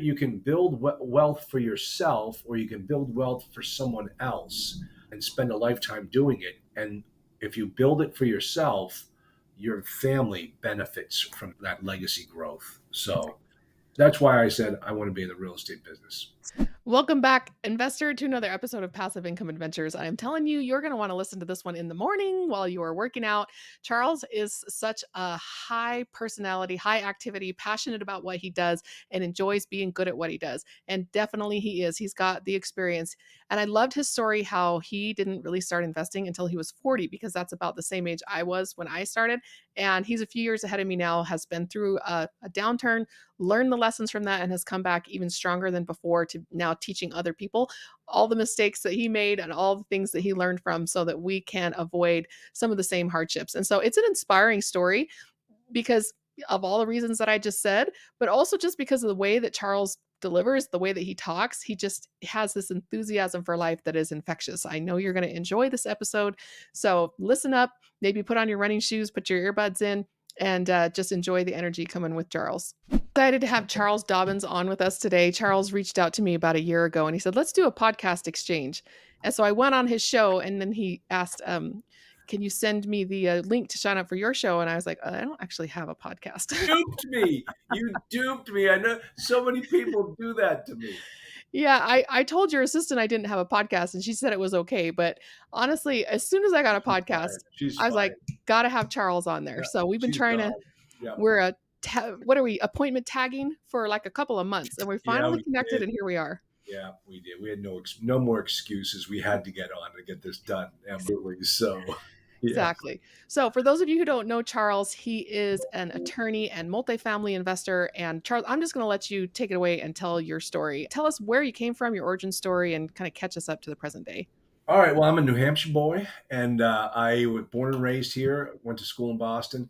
you can build wealth for yourself, or you can build wealth for someone else and spend a lifetime doing it. And if you build it for yourself, your family benefits from that legacy growth. So that's why I said I want to be in the real estate business. Welcome back, investor, to another episode of Passive Income Adventures. I am telling you, you're going to want to listen to this one in the morning while you are working out. Charles is such a high personality, high activity, passionate about what he does, and enjoys being good at what he does. And definitely he is. He's got the experience. And I loved his story, how he didn't really start investing until he was 40, because that's about the same age I was when I started. And he's a few years ahead of me now, has been through a downturn, learned the lessons from that, and has come back even stronger than before to now teaching other people all the mistakes that he made and all the things that he learned from, so that we can avoid some of the same hardships. And so it's an inspiring story because of all the reasons that I just said, but also just because of the way that Charles delivers, the way that he talks. He just has this enthusiasm for life that is infectious. I know you're going to enjoy this episode. So listen up, maybe put on your running shoes, put your earbuds in, and just enjoy the energy coming with Charles. Excited to have Charles Dobens on with us today. Charles reached out to me about a year ago and he said, let's do a podcast exchange. And so I went on his show, and then he asked, can you send me the link to sign up for your show? And I was like, I don't actually have a podcast. Duped me. You duped me. I know so many people do that to me. Yeah, I told your assistant I didn't have a podcast, and she said it was okay. But honestly, as soon as I got a She's podcast, fine. She's I was fine. like, gotta have Charles on there. Yeah, So we've been she's trying to, gone. Yeah. we're what are we, appointment tagging for like a couple of months, and we Yeah, finally we connected, did. and here we are. Yeah, we did. We had no more excuses. We had to get on to get this done. Absolutely. So, yeah. Exactly. So, for those of you who don't know Charles, he is an attorney and multifamily investor. And Charles, I'm just going to let you take it away and tell your story. Tell us where you came from, your origin story, and kind of catch us up to the present day. All right. Well, I'm a New Hampshire boy, and I was born and raised here. Went to school in Boston.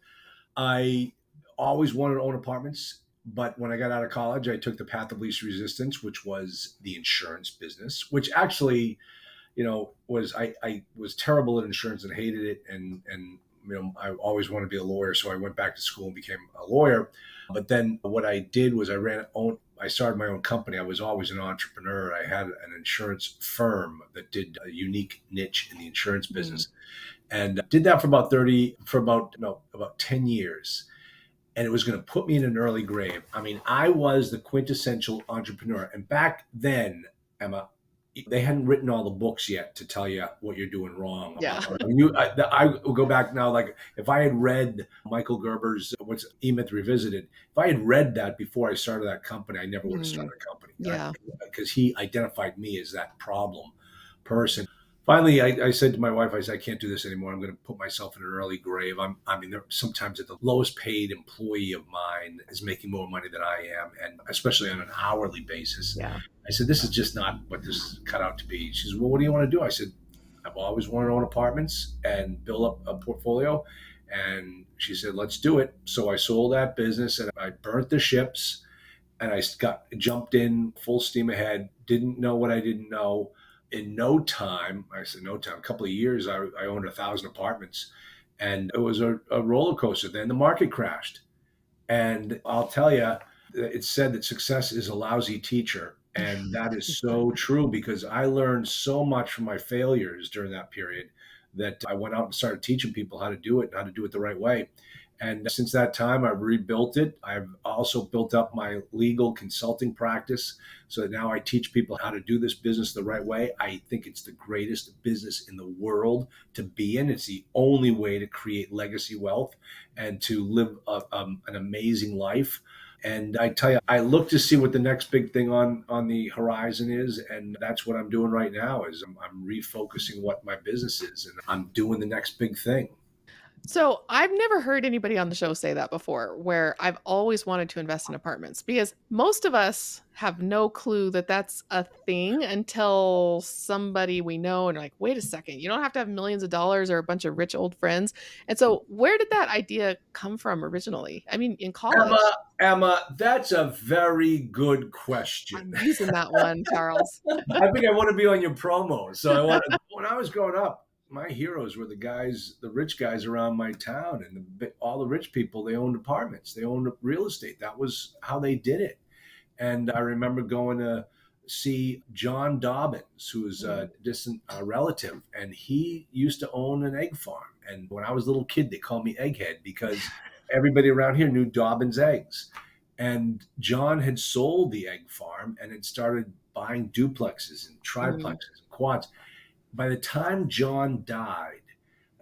I always wanted to own apartments, but when I got out of college, I took the path of least resistance, which was the insurance business, which actually, I was terrible at insurance and hated it, and I always wanted to be a lawyer, so I went back to school and became a lawyer. But then what I did was I started my own company. I was always an entrepreneur. I had an insurance firm that did a unique niche in the insurance business, and did that for about 10 years. And it was going to put me in an early grave. I mean, I was the quintessential entrepreneur. And back then, Emma, they hadn't written all the books yet to tell you what you're doing wrong. Yeah. I will go back now. Like if I had read Michael Gerber's what's E-Myth Revisited, if I had read that before I started that company, I never would have started a company. Yeah. Because he identified me as that problem person. Finally, I said to my wife, I said, I can't do this anymore. I'm going to put myself in an early grave. Sometimes the lowest paid employee of mine is making more money than I am, and especially on an hourly basis. Yeah. I said, this is just not what this is cut out to be. She said, well, what do you want to do? I said, I've always wanted to own apartments and build up a portfolio. And she said, let's do it. So I sold that business and I burnt the ships, and I jumped in full steam ahead, didn't know what I didn't know. In no time, a couple of years, I owned 1,000 apartments, and it was a roller coaster. Then the market crashed. And I'll tell you, it's said that success is a lousy teacher. And that is so true, because I learned so much from my failures during that period that I went out and started teaching people how to do it and how to do it the right way. And since that time, I've rebuilt it. I've also built up my legal consulting practice so that now I teach people how to do this business the right way. I think it's the greatest business in the world to be in. It's the only way to create legacy wealth and to live an amazing life. And I tell you, I look to see what the next big thing on the horizon is. And that's what I'm doing right now is I'm refocusing what my business is, and I'm doing the next big thing. So I've never heard anybody on the show say that before, where I've always wanted to invest in apartments, because most of us have no clue that that's a thing until somebody we know and like, wait a second, you don't have to have millions of dollars or a bunch of rich old friends. And so where did that idea come from originally? I mean, in college. Emma, that's a very good I'm question. using that one, Charles. I think I want to be on your promo. When I was growing up, my heroes were the rich guys around my town, and all the rich people, they owned apartments, they owned real estate. That was how they did it. And I remember going to see John Dobbins, who's Mm. a distant relative, and he used to own an egg farm. And when I was a little kid, they called me Egghead because everybody around here knew Dobbins eggs. And John had sold the egg farm and had started buying duplexes and Mm. triplexes and quads. By the time John died,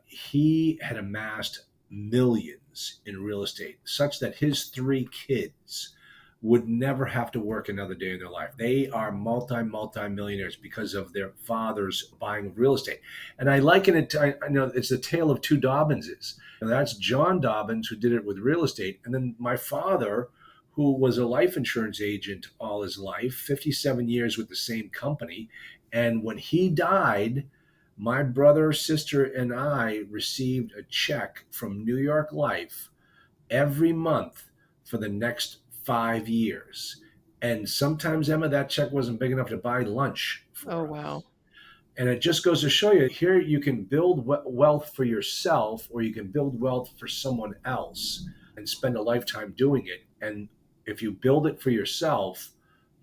he had amassed millions in real estate, such that his three kids would never have to work another day in their life. They are multi millionaires because of their fathers buying real estate. And I liken it to, I know it's the tale of two Dobbinses. And that's John Dobbins, who did it with real estate. And then my father, who was a life insurance agent all his life, 57 years with the same company. And when he died, my brother, sister, and I received a check from New York Life every month for the next 5 years. And sometimes, Emma, that check wasn't big enough to buy lunch Oh, for wow. us. And it just goes to show you here you can build wealth for yourself, or you can build wealth for someone else and spend a lifetime doing it. And if you build it for yourself,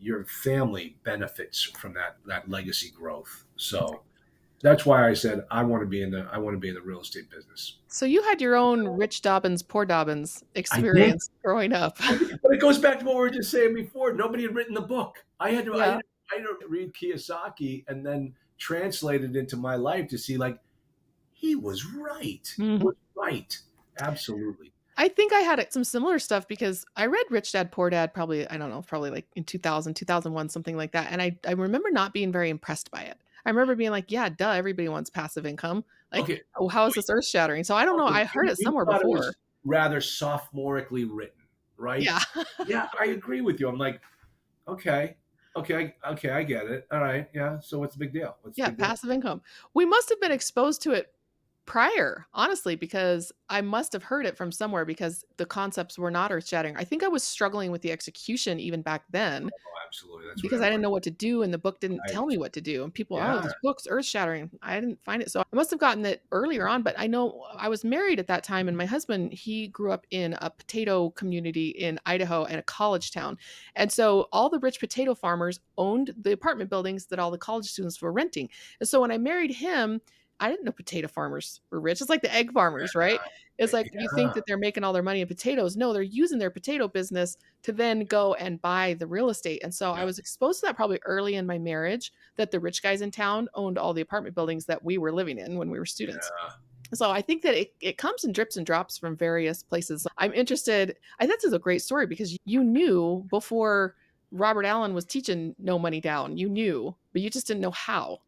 your family benefits from that legacy growth. So that's why I said I want to be in the real estate business. So you had your own rich Dobbins, poor Dobbins I did, experience growing up. but it goes back to what we were just saying before. Nobody had written the book. Yeah. I had to read Kiyosaki and then translate it into my life to see like he was right. He Mhm. was right. Absolutely. I think I had some similar stuff because I read Rich Dad Poor Dad probably, I don't know, probably like in 2000, 2001, something like that. And I remember not being very impressed by it. I remember being like, yeah, duh, everybody wants passive income. Like, Okay. oh, how is this earth shattering? So I don't know. Okay. I heard it You somewhere thought it before. was rather sophomorically written, right? Yeah. Yeah, I agree with you. I'm like, okay, okay, I get it. All right, yeah. So what's the big deal? What's the Yeah, big deal? passive income. We must have been exposed to it prior, honestly, because I must have heard it from somewhere because the concepts were not earth-shattering. I think I was struggling with the execution even back then Oh, absolutely. That's what because I everybody. didn't know what to do and the book didn't tell Right. me what to do. And people, "Oh, Yeah. this book's earth-shattering." I didn't find it. So I must have gotten it earlier on, but I know I was married at that time and my husband, he grew up in a potato community in Idaho and a college town. And so all the rich potato farmers owned the apartment buildings that all the college students were renting. And so when I married him, I didn't know potato farmers were rich. It's like the egg farmers, right? It's like you think Yeah. that they're making all their money in potatoes. No, they're using their potato business to then go and buy the real estate. And so I Yeah. was exposed to that probably early in my marriage that the rich guys in town owned all the apartment buildings that we were living in when we were students. Yeah. So I think that it comes in drips and drops from various places. I'm interested. I think this is a great story because you knew before Robert Allen was teaching no money down. You knew, but you just didn't know how.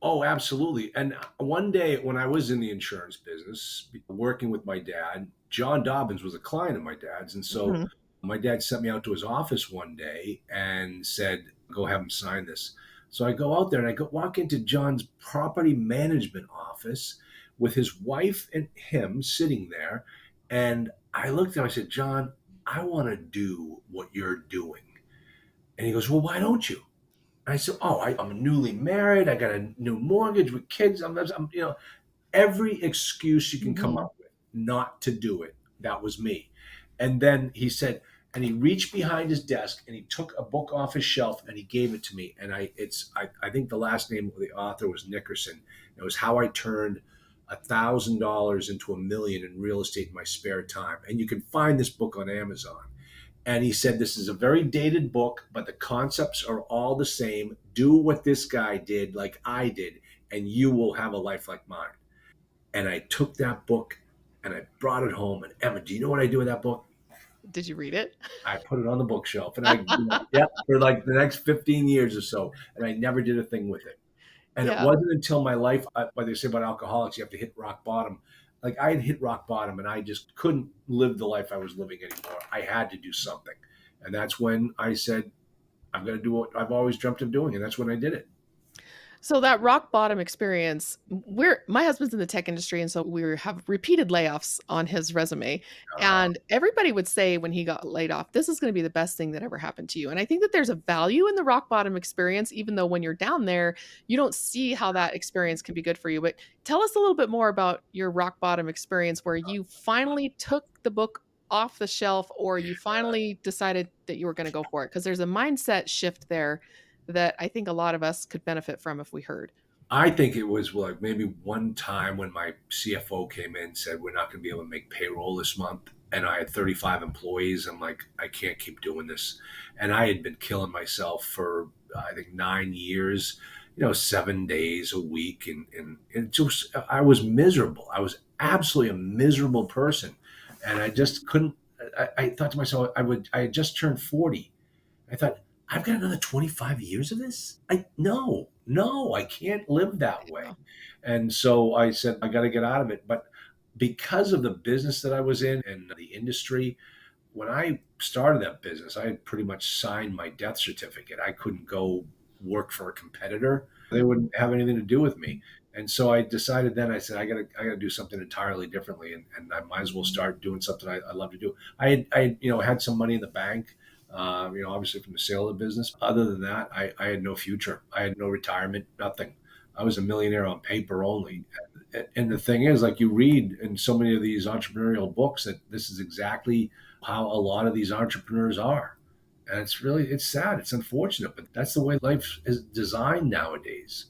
Oh, absolutely. And one day when I was in the insurance business, working with my dad, John Dobbins was a client of my dad's. And so Mhm. my dad sent me out to his office one day and said, go have him sign this. So I go out there and I go walk into John's property management office with his wife and him sitting there. And I looked at him, I said, John, I want to do what you're doing. And he goes, well, why don't you? I said, "Oh, I'm newly married. I got a new mortgage with kids. Every excuse you can come Mhm. up with not to do it. That was me." And then he said, and he reached behind his desk and he took a book off his shelf and he gave it to me. And I think the last name of the author was Nickerson. It was How I Turned $1,000 into $1 million in real estate in my spare time. And you can find this book on Amazon. And he said, this is a very dated book, but the concepts are all the same. Do what this guy did, like I did, and you will have a life like mine. And I took that book and I brought it home. And Emma, do you know what I do with that book? Did you read it? I put it on the bookshelf and yeah, for like the next 15 years or so. And I never did a thing with it. And it Yeah. wasn't until my life, what they say about alcoholics, you have to hit rock bottom. Like I had hit rock bottom and I just couldn't live the life I was living anymore. I had to do something. And that's when I said, I'm going to do what I've always dreamt of doing. And that's when I did it. So that rock bottom experience, we're my husband's in the tech industry, and so we have repeated layoffs on his resume. Uh, And everybody would say when he got laid off, this is going to be the best thing that ever happened to you. And I think that there's a value in the rock bottom experience, even though when you're down there, you don't see how that experience can be good for you. But tell us a little bit more about your rock bottom experience where you finally took the book off the shelf or you finally decided that you were going to go for it? Because there's a mindset shift there that I think a lot of us could benefit from if we heard. I think it was like maybe one time when my CFO came in and said, we're not going to be able to make payroll this month. And I had 35 employees. I'm like, I can't keep doing this. And I had been killing myself for, I think, 9 years, 7 days a week. And just, I was miserable. I was absolutely a miserable person. And I just couldn't, I thought to myself, I had just turned 40. I thought, I've got another 25 years of this? No, I can't live that way. Yeah. And so I said, I got to get out of it. But because of the business that I was in and the industry, when I started that business, I had pretty much signed my death certificate. I couldn't go work for a competitor. They wouldn't have anything to do with me. And so I decided then, I said, I gotta do something entirely differently. And I might as well start doing something I love to do. I had some money in the bank, obviously from the sale of the business. Other than that, I had no future. I had no retirement, nothing. I was a millionaire on paper only. And the thing is, like you read in so many of these entrepreneurial books, that this is exactly how a lot of these entrepreneurs are. And it's sad. It's unfortunate, but that's the way life is designed nowadays.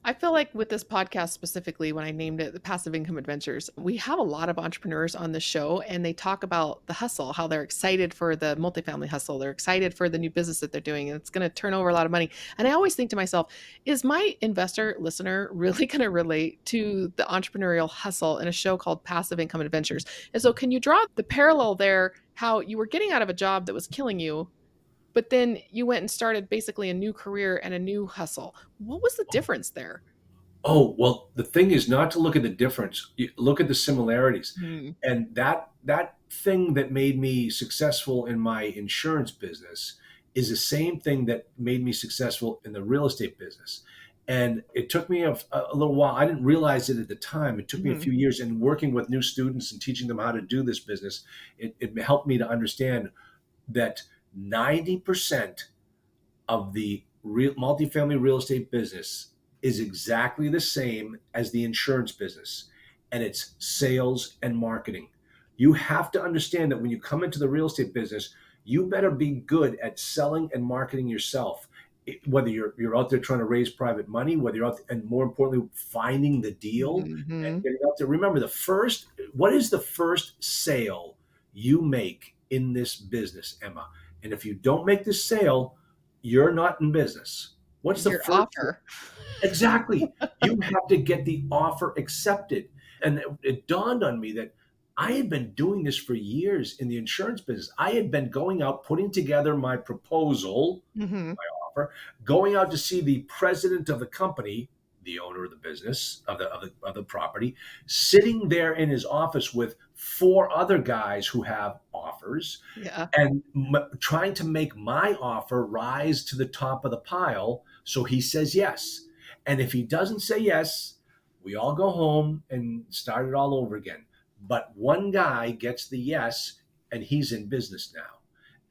I feel like with this podcast specifically, when I named it the Passive Income Adventures, we have a lot of entrepreneurs on the show and they talk about the hustle, how they're excited for the multifamily hustle. They're excited for the new business that they're doing and it's going to turn over a lot of money. And I always think to myself, is my investor listener really going to relate to the entrepreneurial hustle in a show called Passive Income Adventures? And so, can you draw the parallel there, how you were getting out of a job that was killing you? But then you went and started basically a new career and a new hustle. What was the difference there? Oh, well, the thing is not to look at the difference. You look at the similarities. Mm, And that thing that made me successful in my insurance business is the same thing that made me successful in the real estate business. And it took me a little while. I didn't realize it at the time. It took me a mhm, few years. And working with new students and teaching them how to do this business, it helped me to understand that 90% of the multifamily real estate business is exactly the same as the insurance business, and it's sales and marketing. You have to understand that when you come into the real estate business, you better be good at selling and marketing yourself. Whether you're out there trying to raise private money, whether you're out there, and more importantly, finding the deal and mhm. getting out there. Remember, what is the first sale you make in this business, Emma? And if you don't make this sale, you're not in business. What's the Your first thing? offer. Exactly. You have to get the offer accepted. And it dawned on me that I had been doing this for years in the insurance business. I had been going out, putting together my proposal, Mhm. offer, going out to see the president of the company, the owner of the business, of the property, sitting there in his office with four other guys who have offers, Yeah. and trying to make my offer rise to the top of the pile so he says yes. And if he doesn't say yes, we all go home and start it all over again. But one guy gets the yes, and he's in business now.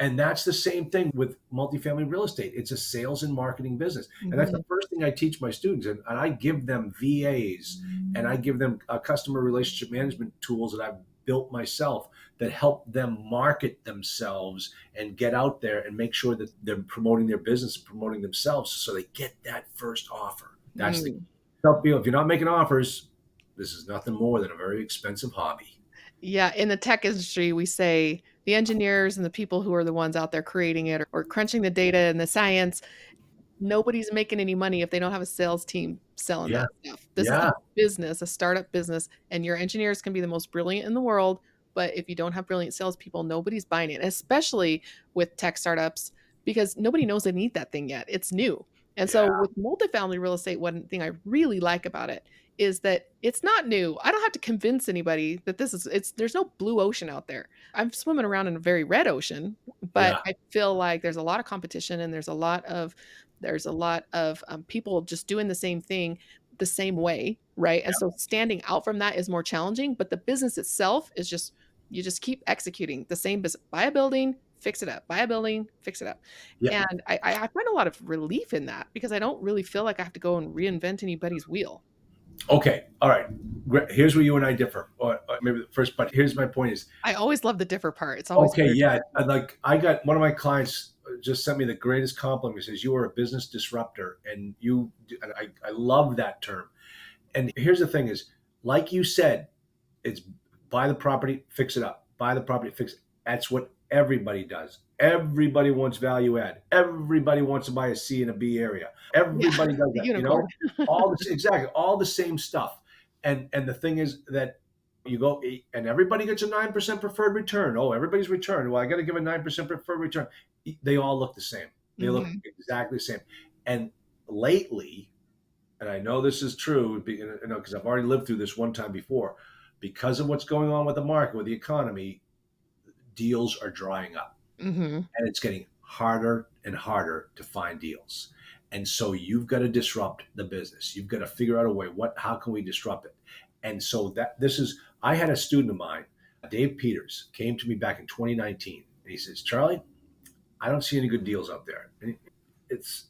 And that's the same thing with multifamily real estate. It's a sales and marketing business. And that's the Mhm. first thing I teach my students. And I give them VAs, and I give them customer relationship management tools that I've built myself that help them market themselves and get out there and make sure that they're promoting their business and promoting themselves so they get that first offer. That's the key. Mm. Tell people, if you're not making offers, this is nothing more than a very expensive hobby. Yeah, in the tech industry, we say the engineers and the people who are the ones out there creating it or crunching the data and the science, nobody's making any money if they don't have a sales team selling Yeah. that stuff. This is a Yeah. business, a startup business, and your engineers can be the most brilliant in the world, but if you don't have brilliant salespeople, nobody's buying it, especially with tech startups, because nobody knows they need that thing yet. It's new. And so Yeah. with multifamily real estate, one thing I really like about it is that it's not new. I don't have to convince anybody that this is it's there's no blue ocean out there. I'm swimming around in a very red ocean, but Yeah. I feel like there's a lot of competition and there's a lot of people just doing the same thing the same way, right? And so standing out from that is more challenging, but the business itself is just you just keep executing the same business. Buy a building, fix it up. Buy a building, fix it up. Yeah. And I find a lot of relief in that because I don't really feel like I have to go and reinvent anybody's wheel. Okay, all right. Here's where you and I differ. Or maybe the first, but here's my point is, I always love the differ part. It's always okay, fair to yeah, me. like I got one of my clients just sent me the greatest compliment. He says you are a business disruptor, and and I love that term. And here's the thing: is like you said, it's buy the property, fix it up. Buy the property, fix it. That's what everybody does. Everybody wants value add. Everybody wants to buy a C in a B area. Yeah, Everybody does the that. unicorn. All this exactly all the same stuff. And the thing is that you go and everybody gets a 9% preferred return. Oh, everybody's return. Well, I got to give a 9% preferred return. They all look the same. They look Hmm. exactly the same. And lately, and I know this is true, because I've already lived through this one time before. Because of what's going on with the market, with the economy, deals are drying up, Hmm. and it's getting harder and harder to find deals. And so you've got to disrupt the business. You've got to figure out a way. How can we disrupt it? And so that this is. I had a student of mine, Dave Peters, came to me back in 2019, and he says, "Charlie, I don't see any good deals out there.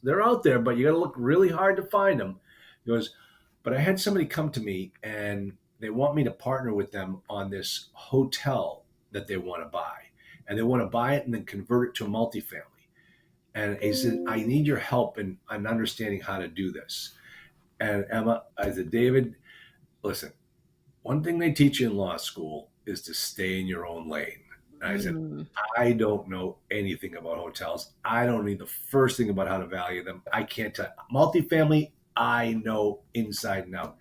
They're out there, but you got to look really hard to find them." He goes, "But I had somebody come to me and they want me to partner with them on this hotel that they want to buy, and they want to buy it and then convert it to a multifamily." And he said, "I need your help in understanding how to do this." And Emma, I said, "David, listen, one thing they teach you in law school is to stay in your own lane." And I said, Mm. "I don't know anything about hotels. I don't need the first thing about how to value them. I can't tell. Multifamily, I know inside and out."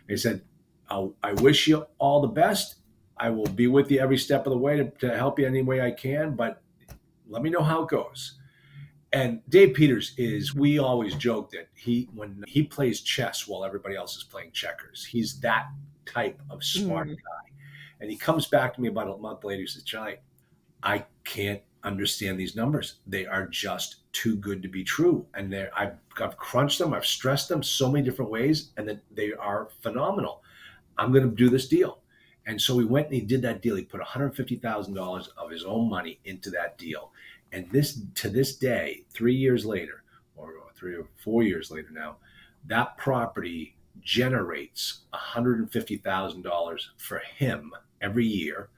He said, I wish you all the best. I will be with you every step of the way to help you any way I can, but let me know how it goes." And Dave Peters we always joke that when he plays chess while everybody else is playing checkers, he's that type of smart. Mm. And he comes back to me about a month later. He says, "Charlie, I can't understand these numbers. They are just too good to be true. And I've crunched them, I've stressed them so many different ways, and that they are phenomenal. I'm going to do this deal." And so he went and he did that deal. He put $150,000 of his own money into that deal. And to this day, 3 years later, or 3 or 4 years later now, that property generates $150,000 for him every year,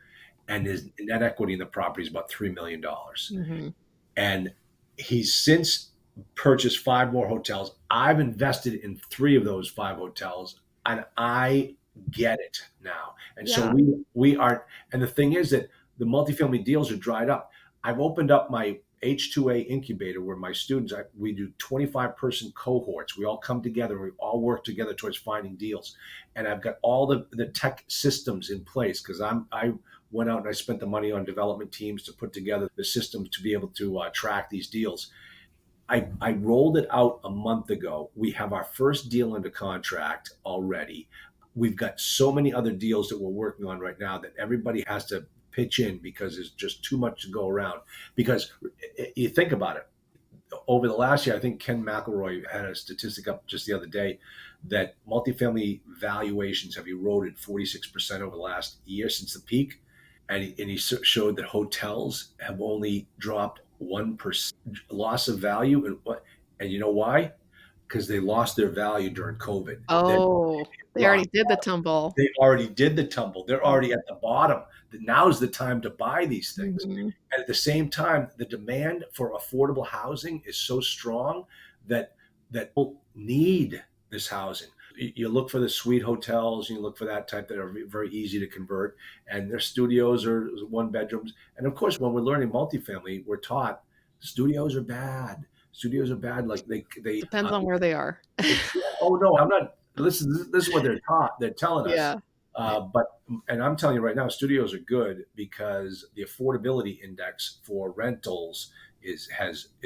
and his net equity in the property is about $3 million. Hmm. And he's since purchased five more hotels. I've invested in three of those five hotels, and I get it now. And so Yeah. we are. And the thing is that the multifamily deals are dried up. I've opened up my H2A incubator where my students, we do 25-person cohorts. We all come together. We all work together towards finding deals. And I've got all the tech systems in place because I went out and I spent the money on development teams to put together the systems to be able to track these deals. I rolled it out a month ago. We have our first deal under contract already. We've got so many other deals that we're working on right now that everybody has to pitch in because there's just too much to go around. Because you think about it, over the last year, I think Ken McElroy had a statistic up just the other day that multifamily valuations have eroded 46% over the last year since the peak. And he showed that hotels have only dropped 1% loss of value. And you know why? Because they lost their value during COVID. Oh, they Rock already did the tumble. They already did the tumble. They're already at the bottom. Now's the time to buy these things. Hmm. And at the same time, the demand for affordable housing is so strong that people need this housing. You look for the suite hotels, you look for that type that are very easy to convert, and their studios are one bedrooms. And of course, when we're learning multifamily, we're taught studios are bad. Studios are bad. Like they Depends on where they are. oh no, I'm not. This is what they're taught. They're telling us. Yeah. But and I'm telling you right now, studios are good because the affordability index for rentals is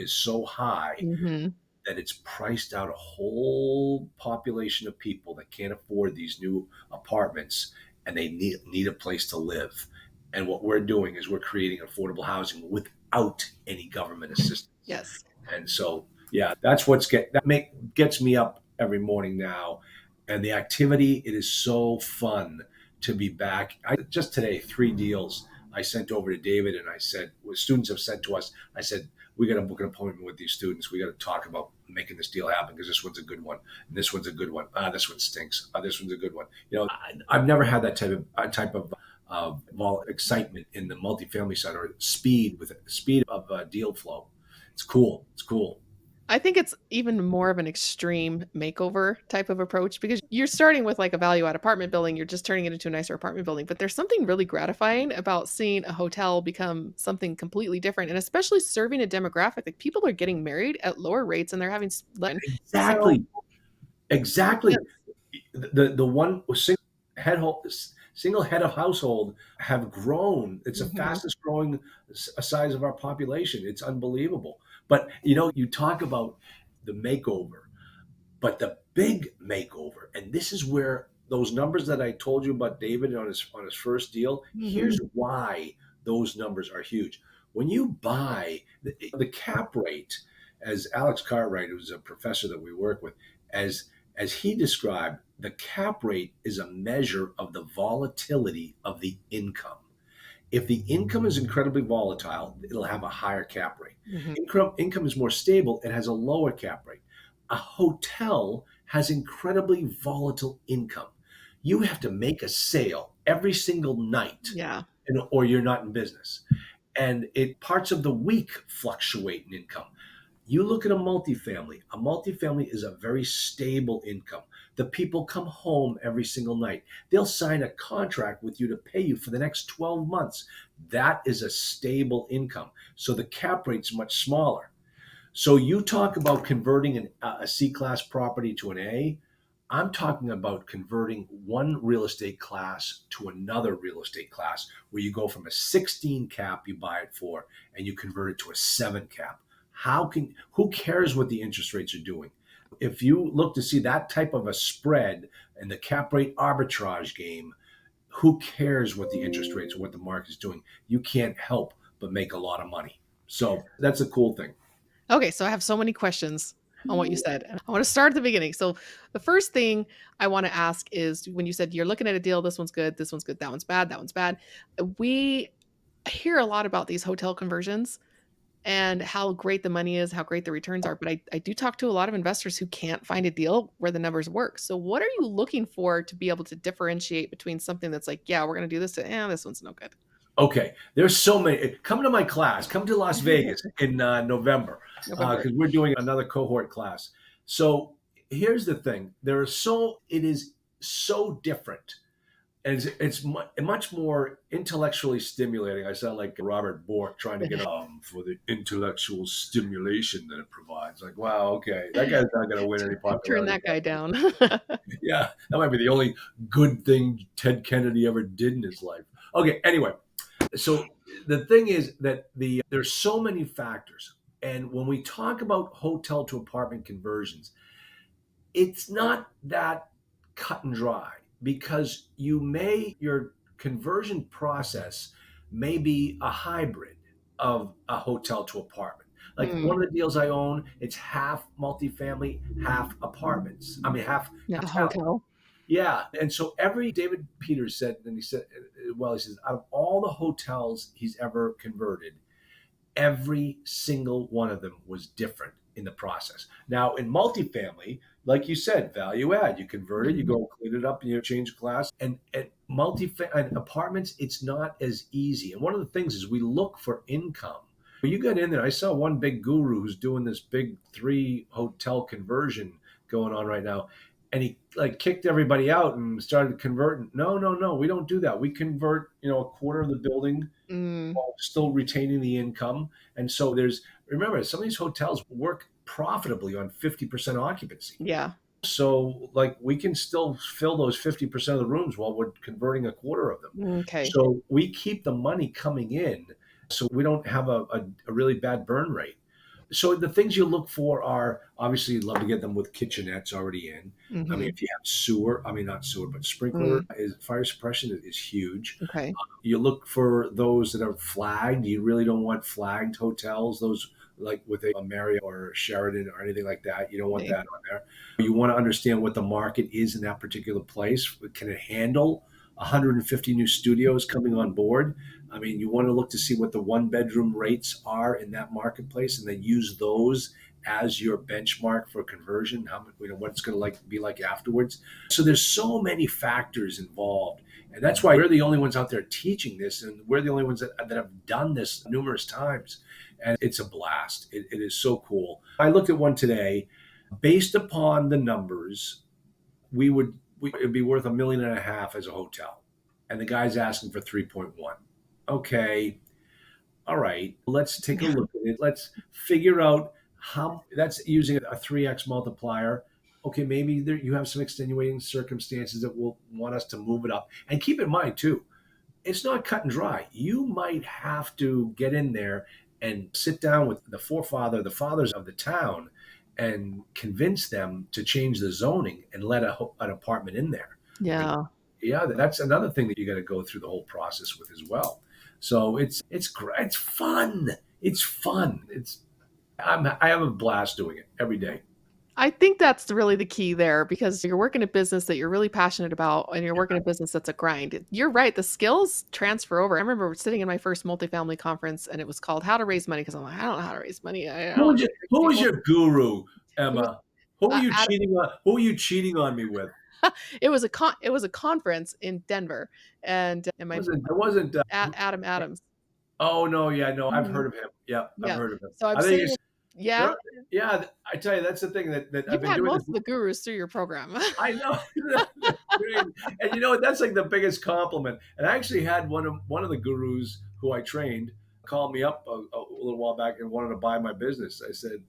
so high Hmm. that it's priced out a whole population of people that can't afford these new apartments, and they need a place to live. And what we're doing is we're creating affordable housing without any government assistance. Yes. And so, yeah, gets me up every morning now. And the activity, it is so fun to be back. I just today, three deals I sent over to David, and I said, what students have sent to us, I said, we got to book an appointment with these students. We got to talk about making this deal happen because this one's a good one. And this one's a good one. This one stinks. This one's a good one. I've never had that type of excitement in the multifamily side or speed of deal flow. It's cool. It's cool. I think it's even more of an extreme makeover type of approach because you're starting with like a value add apartment building, you're just turning it into a nicer apartment building. But there's something really gratifying about seeing a hotel become something completely different and especially serving a demographic. Like people are getting married at lower rates and they're having so Exactly. Exactly. yes. The one head single head of household have grown. It's the Mhm. fastest growing size of our population. It's unbelievable. But you talk about the makeover, but the big makeover, and this is where those numbers that I told you about David on his first deal, here's Mhm. why those numbers are huge. When you buy the cap rate, as Alex Cartwright, who's a professor that we work with, as he described, the cap rate is a measure of the volatility of the income. If the income is incredibly volatile, it'll have a higher cap rate. Mhm. Income is more stable, it has a lower cap rate. A hotel has incredibly volatile income. You have to make a sale every single night, Yeah. or you're not in business. And it parts of the week fluctuate in income. You look at a multifamily. A multifamily is a very stable income. The people come home every single night. They'll sign a contract with you to pay you for the next 12 months. That is a stable income. So the cap rate's much smaller. So you talk about converting a C class property to an A. I'm talking about converting one real estate class to another real estate class where you go from a 16 cap you buy it for and you convert it to a 7 cap. Who cares what the interest rates are doing? If you look to see that type of a spread and the cap rate arbitrage game, who cares what the interest rates or what the market is doing? You can't help but make a lot of money. So that's a cool thing. Okay, so I have so many questions on what you said. And I want to start at the beginning. So the first thing I want to ask is when you said you're looking at a deal, this one's good, this one's good, that one's bad, that one's bad. We hear a lot about these hotel conversions and how great the money is, how great the returns are. But I do talk to a lot of investors who can't find a deal where the numbers work. So what are you looking for to be able to differentiate between something that's like, yeah, we're going to do this, and this one's no good? Okay, there's so many. Come to my class. Come to Las Vegas in November November. because we're doing another cohort class. So here's the thing: it is so different, and much more intellectually stimulating. I sound like Robert Bork trying to get for the intellectual stimulation that it provides. Like, wow, okay, that guy's not going to win any Turn popularity. that guy down. Yeah, that might be the only good thing Ted Kennedy ever did in his life. Okay, anyway, so the thing is that there's so many factors, and when we talk about hotel to apartment conversions, it's not that cut and dry because your conversion process may be a hybrid of a hotel to apartment. Like Mm, one of the deals I own, it's half multifamily, half apartments. I mean, half yeah, a hotel. hotel. Yeah, and so every David Peters said, and he said, well, he says, out of all the hotels he's ever converted, every single one of them was different in the process. Now, in multifamily, like you said, value add, you convert it, you Mhm. go clean it up, and you change class. And at and apartments, it's not as easy. And one of the things is we look for income. When you got in there, I saw one big guru who's doing this big 3 hotel conversion going on right now. And he like kicked everybody out and started converting. No, no, no, we don't do that. We convert, a quarter of the building Mm, while still retaining the income. And so remember, some of these hotels work profitably on 50% occupancy. yeah. So, like, we can still fill those 50% of the rooms while we're converting a quarter of them. Okay. So, we keep the money coming in so we don't have a really bad burn rate. So, the things you look for are obviously you'd love to get them with kitchenettes already in. I mean, Mhm. if you have sewer, I mean, not sewer, but sprinkler Mm, is fire suppression is huge. okay. You look for those that are flagged. You really don't want flagged hotels, those like with a Marriott or Sheraton or anything like that. You don't want Okay. that on there. You want to understand what the market is in that particular place. Can it handle 150 new studios coming on board? I mean, you want to look to see what the one bedroom rates are in that marketplace and then use those as your benchmark for conversion, what it's going to be like afterwards. So there's so many factors involved. And that's why we're the only ones out there teaching this, and we're the only ones that have done this numerous times. And it's a blast. It is so cool. I looked at one today. Based upon the numbers, it'd be worth 1.5 million as a hotel, and the guy's asking for 3.1. Okay, all right, let's take a Yeah. look at it. Let's figure out how that's using a 3x multiplier. Okay, maybe you have some extenuating circumstances that will want us to move it up. And keep in mind, too, it's not cut and dry. You might have to get in there and sit down with the fathers of the town, and convince them to change the zoning and let an apartment in there. Yeah. Yeah, that's another thing that you got to go through the whole process with as well. So it's great. It's fun. It's fun. I have a blast doing it every day. I think that's really the key there because you're working a business that you're really passionate about and you're working a business that's a grind. You're right. The skills transfer over. I remember sitting in my first multifamily conference and it was called How to Raise Money because I'm like, I don't know how to raise money. I don't know how to trick Who was people. your guru, It was Emma? Who are you Adam, cheating on? Who are you cheating on me with? it was a conference in Denver and my It wasn't. Adam Adams. Oh no, yeah, no, I've Mhm. heard of him. Yeah, I've Yeah. heard of him. So I'm I think sitting it's in, yeah, there. Yeah, I tell you, that's the thing that I've you've been had doing this. most of the gurus through your program. I know. And you know what? That's like the biggest compliment. And I actually had one of the gurus who I trained call me up a little while back and wanted to buy my business. I said,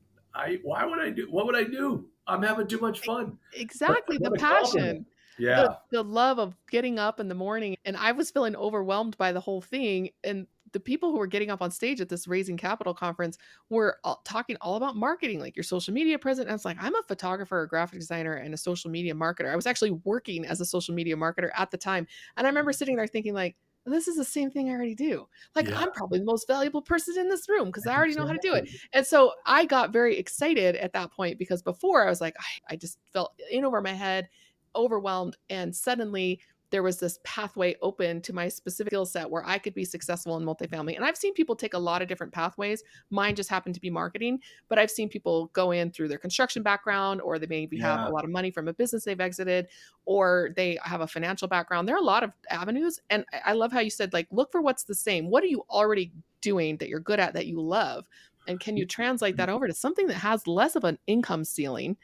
why would I do? What would I do? I'm having too much fun. But Exactly, the what a compliment. passion, Yeah, the love of getting up in the morning, and I was feeling overwhelmed by the whole thing, and the people who were getting up on stage at this Raising Capital conference were all talking all about marketing, like your social media presence, and I was like, "I'm a photographer, a graphic designer, and a social media marketer." I was actually working as a social media marketer at the time, and I remember sitting there thinking like, "This is the same thing I already do. Like, yeah, I'm probably the most valuable person in this room because I already know how to do it." exactly. And so I got very excited at that point because before I was like, I just felt in over my head, overwhelmed. And suddenly there was this pathway open to my specific skill set where I could be successful in multifamily. And I've seen people take a lot of different pathways. Mine just happened to be marketing, but I've seen people go in through their construction background, or they maybe have a Yeah, lot of money from a business they've exited, or they have a financial background. There are a lot of avenues. And I love how you said, like, look for what's the same. What are you already doing that you're good at, that you love? And can you translate that over to something that has less of an income ceiling?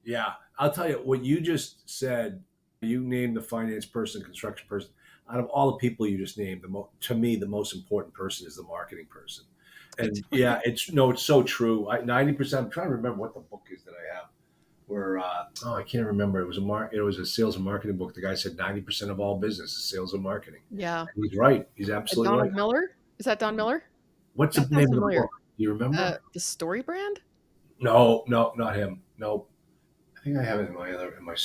yeah. I'll tell you what you just said. You named the finance person, construction person. Out of all the people you just named, to me, the most important person is the marketing person. I And totally yeah, it's so true. 90%. I'm trying to remember what the book is that I have. Where I can't remember. It was a sales and marketing book. The guy said 90% of all business is sales and marketing. yeah. And he's right. He's absolutely right. Donald Miller? Is that Don Miller? What's the That sounds name of the book? familiar. Do you remember? The Story Brand? No, no, not him. No, I think I have it in my other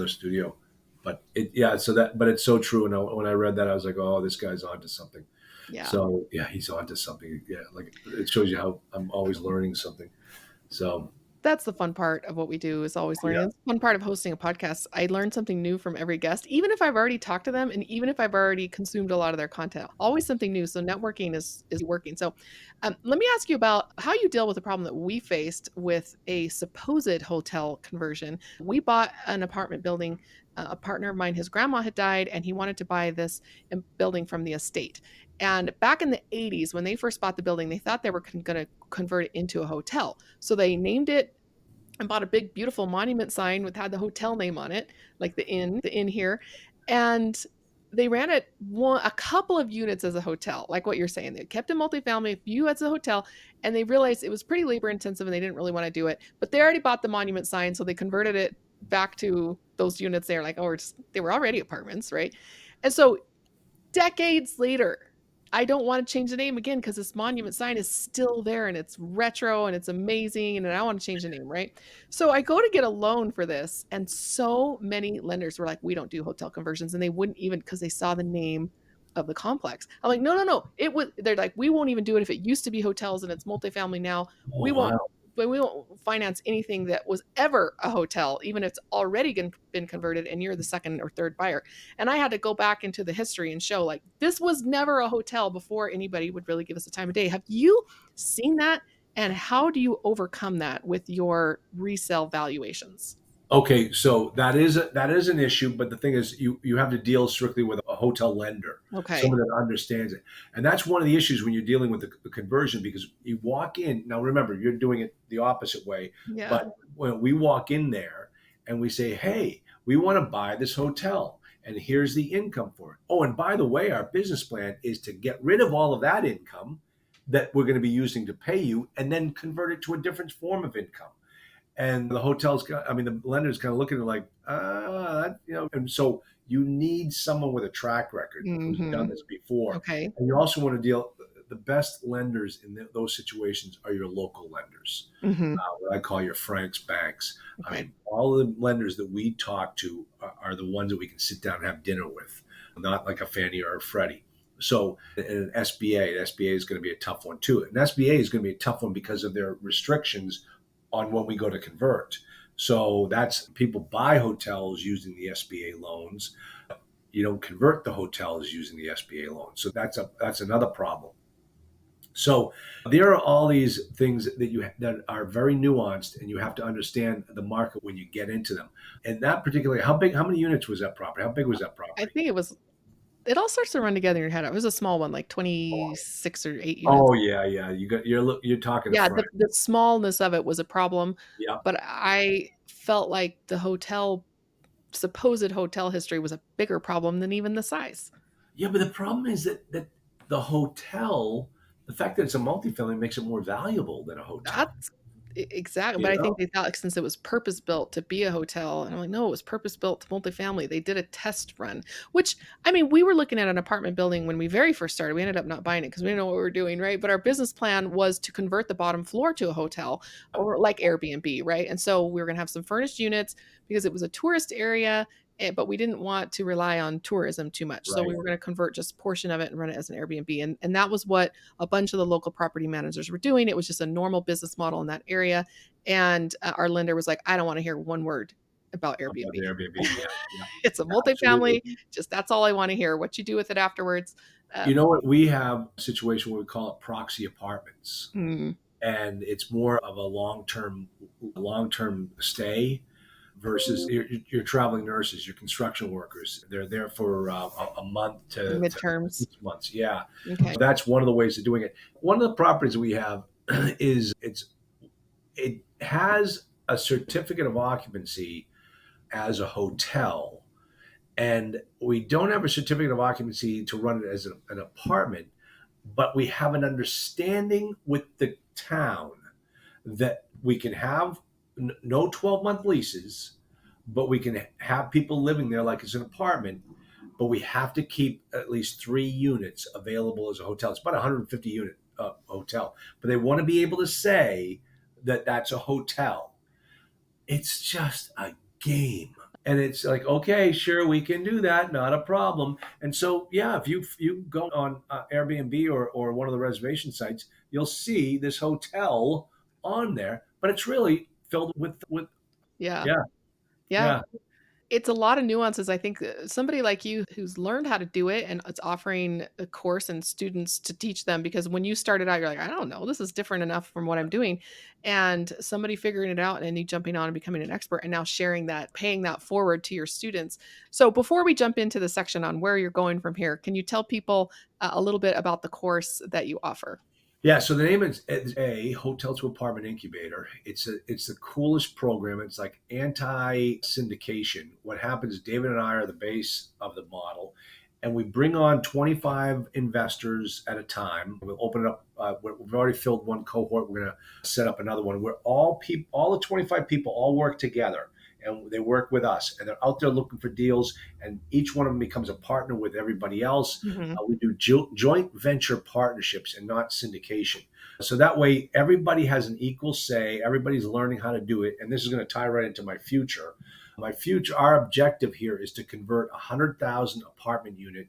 studio. But yeah. But it's so true. And when I read that, I was like, oh, this guy's onto something. Yeah. So yeah, he's onto something. Yeah, like it shows you how I'm always learning something. So That's the fun part of what we do, is always learning. yeah, It's the fun part of hosting a podcast. I learn something new from every guest, even if I've already talked to them and even if I've already consumed a lot of their content. Always something new. So networking is working. So let me ask you about how you deal with the problem that we faced with a supposed hotel conversion. We bought an apartment building. A partner of mine, his grandma had died, and he wanted to buy this building from the estate. And back in the 80s, when they first bought the building, they thought they were going to convert it into a hotel. So they named it and bought a big, beautiful monument sign with had the hotel name on it, like the inn here. And they ran it a couple of units as a hotel, like what you're saying. They kept a multifamily, a few as a hotel, and they realized it was pretty labor intensive and they didn't really want to do it. But they already bought the monument sign, so they converted it back to those units. They're like, oh, they were already apartments, right? And so decades later, I don't want to change the name again because this monument sign is still there and it's retro and it's amazing. And I want to change the name, right? So I go to get a loan for this. And so many lenders were like, we don't do hotel conversions. And they wouldn't even, because they saw the name of the complex. I'm like, no, no, no. They're like, we won't even do it if it used to be hotels and it's multifamily now. oh We won't. wow, But we won't finance anything that was ever a hotel, even if it's already been converted and you're the second or third buyer. And I had to go back into the history and show like this was never a hotel before anybody would really give us the time of day. Have you seen that And how do you overcome that with your resale valuations? Okay, so that is an issue, but the thing is, you have to deal strictly with a hotel lender, Okay. someone that understands it, and that's one of the issues when you're dealing with the conversion because you walk in. Now, remember, you're doing it the opposite way, Yeah. but when we walk in there and we say, "Hey, we want to buy this hotel, and here's the income for it. Oh, and by the way, our business plan is to get rid of all of that income that we're going to be using to pay you, and then convert it to a different form of income." And the hotel's, I mean, the lender's kind of looking at it like, and so you need someone with a track record who's done Mhm. this before. Okay. And you also want to deal, the best lenders in those situations are your local lenders, Mhm. what I call your Frank's banks. I Okay. mean, all of the lenders that we talk to are the ones that we can sit down and have dinner with, not like a Fannie or a Freddie. So an SBA, the SBA is going to be a tough one too. An SBA is going to be a tough one because of their restrictions on when we go to convert. So that's people buy hotels using the SBA loans. You don't convert the hotels using the SBA loans. So that's another problem. So there are all these things that are very nuanced, and you have to understand the market when you get into them. And that particularly, how many units was that property? How big was that I property? think it all starts to run together in your head. It was a small one, like 26 or 8 units. Oh yeah, yeah. You're talking to Yeah, Frank. the smallness of it was a problem, Yeah, but I felt like the hotel supposed hotel history was a bigger problem than even the size. yeah. But the problem is that the hotel, the fact that it's a multifamily makes it more valuable than a hotel. That's exactly, but You I think know? they thought since it was purpose built to be a hotel, and I'm like, no, it was purpose built to multifamily. They did a test run, which I mean, we were looking at an apartment building when we very first started. We ended up not buying it because we didn't know what we were doing, right? But our business plan was to convert the bottom floor to a hotel or like Airbnb, right? And so we were going to have some furnished units because it was a tourist area. But we didn't want to rely on tourism too much. So we Right. were going to convert just a portion of it and run it as an Airbnb. And that was what a bunch of the local property managers were doing. It was just a normal business model in that area. And our lender was like, I don't want to hear one word about About the Airbnb. Airbnb. Yeah, yeah, It's a absolutely. multifamily. Just that's all I want to hear. What you do with it afterwards. You Um, know what? We have a situation where we call it proxy apartments, mm, and it's more of a long term stay versus your traveling nurses, your construction workers. They're there for a month to midterms. 6 months. Yeah, Okay. that's one of the ways of doing it. One of the properties we have is it has a certificate of occupancy as a hotel, and we don't have a certificate of occupancy to run it as an apartment, but we have an understanding with the town that we can have no 12-month leases, but we can have people living there like it's an apartment, but we have to keep at least 3 units available as a hotel. It's about a 150 unit hotel, but they want to be able to say that that's a hotel. It's just a game. And it's like, okay, sure, we can do that, not a problem. And so, yeah, if you go on Airbnb or one of the reservation sites, you'll see this hotel on there, but it's really filled with Yeah. yeah, Yeah. yeah, It's a lot of nuances. I think somebody like you who's learned how to do it and it's offering a course and students to teach them because when you started out, you're like, I don't know, this is different enough from what I'm doing. And somebody figuring it out and you jumping on and becoming an expert and now sharing that, paying that forward to your students. So before we jump into the section on where you're going from here, can you tell people a little bit about the course that you offer? yeah. So the name is a hotel to apartment incubator. It's the coolest program. It's like anti syndication. What happens is David and I are the base of the model, and we bring on 25 investors at a time. We'll open it up. We've already filled one cohort. We're going to set up another one where all the 25 people all work together, and they work with us, and they're out there looking for deals. And each one of them becomes a partner with everybody else. Hmm. We do joint venture partnerships and not syndication. So that way, everybody has an equal say. Everybody's learning how to do it, and this is going to tie right into my future. Our objective here is to convert 100,000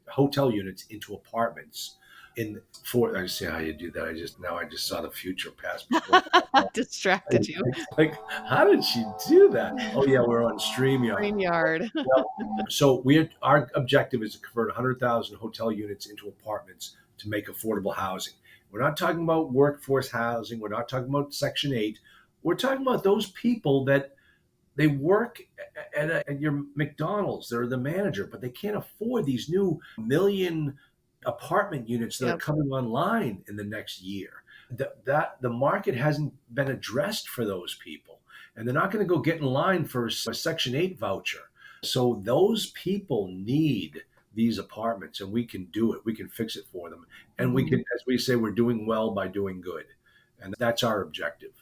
hotel units into apartments. I just see how you do that. I just saw the future pass before. Distracted you. It's like, how did she do that? Oh yeah, we're on StreamYard. StreamYard. So our objective is to convert 100,000 hotel units into apartments to make affordable housing. We're not talking about workforce housing. We're not talking about Section 8. We're talking about those people that they work at your McDonald's. They're the manager, but they can't afford these new million apartment units that are Yep. coming online in the next year. That the market hasn't been addressed for those people, and they're not going to go get in line for a Section 8 voucher. So those people need these apartments, and we can do it. We can fix it for them, and we can, Mhm. as we say, we're doing well by doing good, and that's our objective.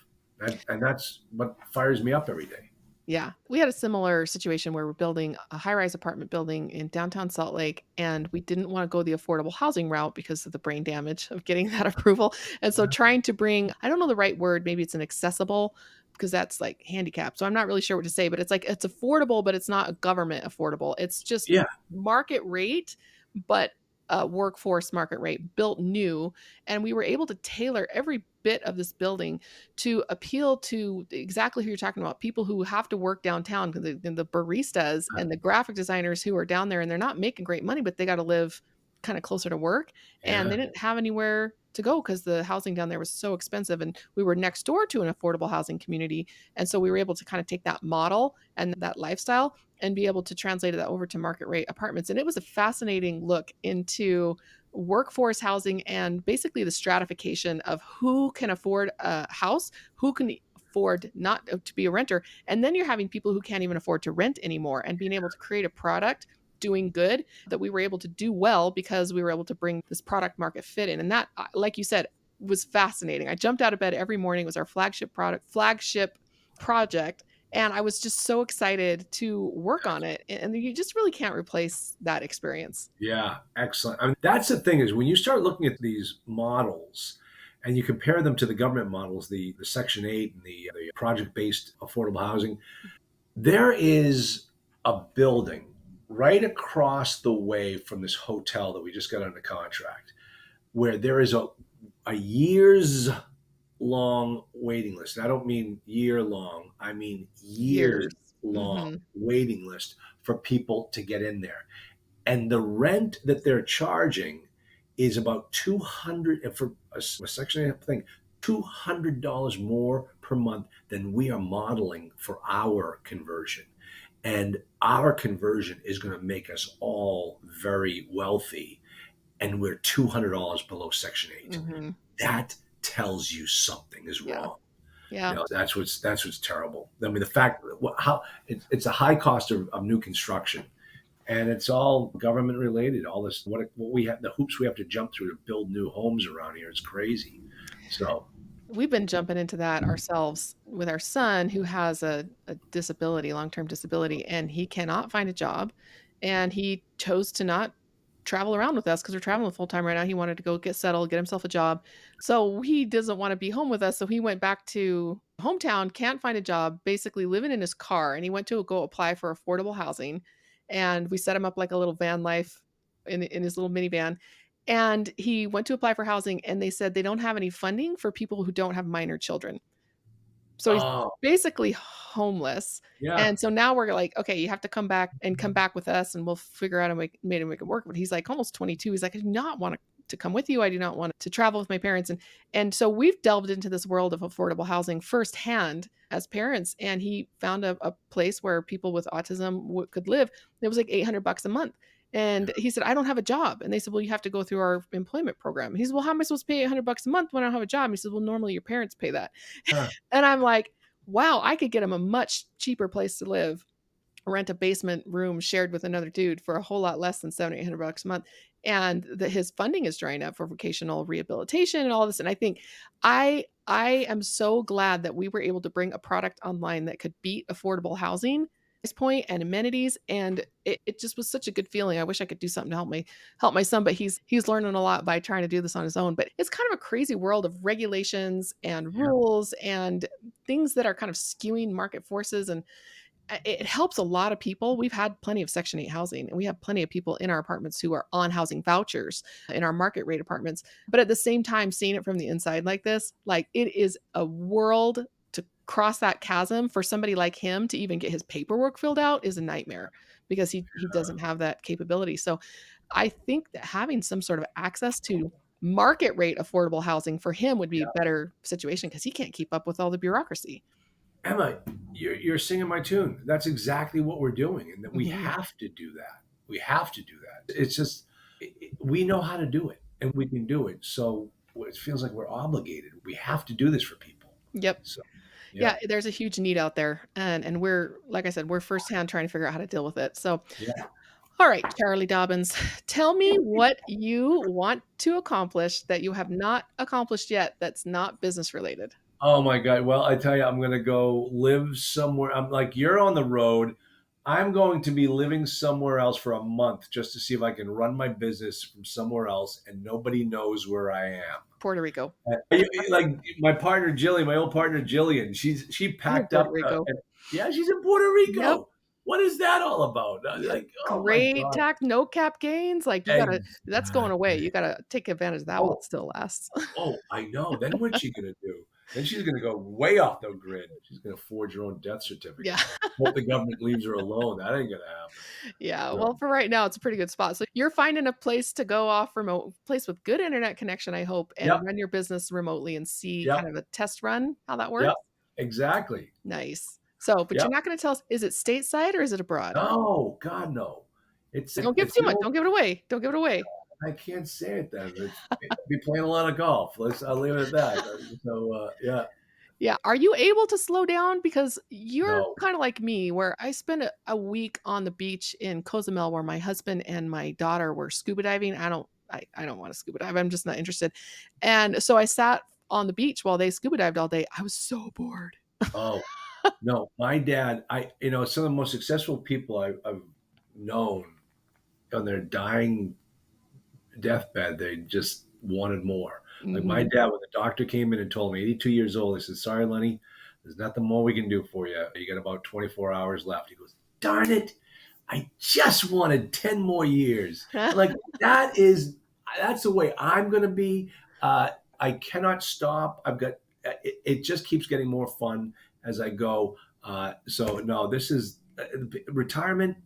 And that's what fires me up every day. Yeah. We had a similar situation where we're building a high-rise apartment building in downtown Salt Lake, and we didn't wanna go the affordable housing route because of the brain damage of getting that approval, and so trying to bring I don't know the right word, maybe it's an accessible, because that's, like, handicapped, so I'm not really sure what to say, but it's like it's affordable, but it's not a government affordable. It's just Yeah, market rate, but, workforce market rate, built new, and we were able to tailor every bit of this building to appeal to exactly who you're talking about, people who have to work downtown, 'cause the baristas and the graphic designers who are down there, and they're not making great money, but they gotta live kinda closer to work, and yeah, they didn't have anywhere to go because the housing down there was so expensive, and we were next door to an affordable housing community, and so we were able to kinda take that model and that lifestyle and be able to translate that over to market rate apartments, and it was a fascinating look into workforce housing and basically the stratification of who can afford a house, who can afford not to be a renter. And then you're having people who can't even afford to rent anymore and being able to create a product doing good that we were able to do well because we were able to bring this product market fit in. And that, like you said, was fascinating. I jumped out of bed every morning. It was our flagship project. And I was just so excited to work on it. And you just really can't replace that experience. yeah. Excellent. I mean, that's the thing is when you start looking at these models and you compare them to the government models, the Section 8 and the project based affordable housing, there is a building right across the way from this hotel that we just got under contract where there is a years long waiting list. And I don't mean year long, I mean years Years. long Mhm. waiting list for people to get in there. And the rent that they're charging is about 200 for a Section 8 thing, $200 more per month than we are modeling for our conversion. And our conversion is going to make us all very wealthy, and we're $200 below Section 8. Mhm. That tells you something is Yeah. wrong. Yeah. That's what's terrible. I mean, the fact how it's a high cost of new construction, and it's all government related. All this, what we have, the hoops we have to jump through to build new homes around here is crazy. So, We've been jumping into that ourselves with our son who has a disability, long-term disability, and he cannot find a job. And he chose to not travel around with us because we're traveling full time right now. He wanted to go get settled, get himself a job. So he doesn't want to be home with us. So he went back to hometown, can't find a job, basically living in his car. And he went to go apply for affordable housing. And we set him up like a little van life in his little minivan, and he went to apply for housing, and they said they don't have any funding for people who don't have minor children. So he's oh basically homeless, yeah, and so now we're like, "Okay, you have to come back with us, and we'll figure out a make it work." But he's, like, almost 22. He's like, "I do not want to come with you. I do not want to travel with my parents." And so we've delved into this world of affordable housing firsthand as parents, and he found a place where people with autism could live. It was, like, $800 a month, and he said, "I don't have a job." And they said, "Well, you have to go through our employment program." And he said, "Well, how am I supposed to pay $800 a month when I don't have a job?" And he said, "Well, normally your parents pay that." huh, And I'm like, wow, I could get him a much cheaper place to live, rent a basement room shared with another dude for a whole lot less than 700 800 bucks a month. And that his funding is drying up for vocational rehabilitation and all this. And I think I am so glad that we were able to bring a product online that could beat affordable housing price point and amenities. And it just was such a good feeling. I wish I could do something to help my son, but he's learning a lot by trying to do this on his own. But it's kind of a crazy world of regulations and yeah, rules and things that are kind of skewing market forces, and it helps a lot of people. We've had plenty of Section 8 housing, and we have plenty of people in our apartments who are on housing vouchers in our market rate apartments. But at the same time, seeing it from the inside like this, like it is a world to cross that chasm for somebody like him to even get his paperwork filled out is a nightmare because he doesn't have that capability. So I think that having some sort of access to market rate affordable housing for him would be a better situation because he can't keep up with all the bureaucracy. Emma, you're singing my tune. That's exactly what we're doing, and that we Mhm. have to do that. We have to do that. It's just we know how to do it, and we can do it. So it feels like we're obligated. We have to do this for people. Yep. So, Yeah, yep, there's a huge need out there, and we're like I said, we're firsthand trying to figure out how to deal with it. So, yeah. all right, Charlie Dobbins, tell me what you want to accomplish that you have not accomplished yet that's not business related. Oh my God. Well, I tell you, I'm going to go live somewhere. I'm like, you're on the road. I'm going to be living somewhere else for a month just to see if I can run my business from somewhere else and nobody knows where I am. Puerto Rico. Like my partner Jillian, my old partner Jillian, she I'm in packed Puerto up. Rico. And, yeah, she's in Puerto Yep. Rico. What is that all about? Yep. Like, oh my Great God. tax, no cap gains. Like you gotta, that's going away. Exactly. You gotta take advantage of that while Oh, it still lasts. oh, I know. Then what's she gonna do? Then she's gonna go way off the grid. She's gonna forge her own death Yeah. certificate. Hope the government leaves her alone. That ain't gonna happen. Yeah. So, Well, for right now, it's a pretty good spot. So you're finding a place to go off remote, place with good internet connection, I hope, and yep, run your business remotely and see kind yep, of a test run how that yep, works. exactly. Nice. So, but you're Yep. not going to tell us, is it stateside or is it abroad? No, God, no. Don't give It's too the much. old. Don't give it away. Don't give it away. I can't say it then. I'll be playing a lot of golf. I'll leave it at that. So yeah, Yeah. Are you able to slow down? Because you're no. kind of like me, where I spent a week on the beach in Cozumel where my husband and my daughter were scuba diving. I don't want to scuba dive. I'm just not interested. And so I sat on the beach while they scuba dived all day. I was so bored. Oh no, my dad. Some of the most successful people I've known on their dying deathbed, they just wanted more. Like my Mhm. dad, when the doctor came in and told him, 82 years old, he said, "Sorry, Lenny, there's nothing more we can do for you. You got about 24 hours left." He goes, "Darn it. I just wanted 10 more years." I'm like, that's the way I'm going to be. I cannot stop. It just keeps getting more fun as I go. So no, this is retirement.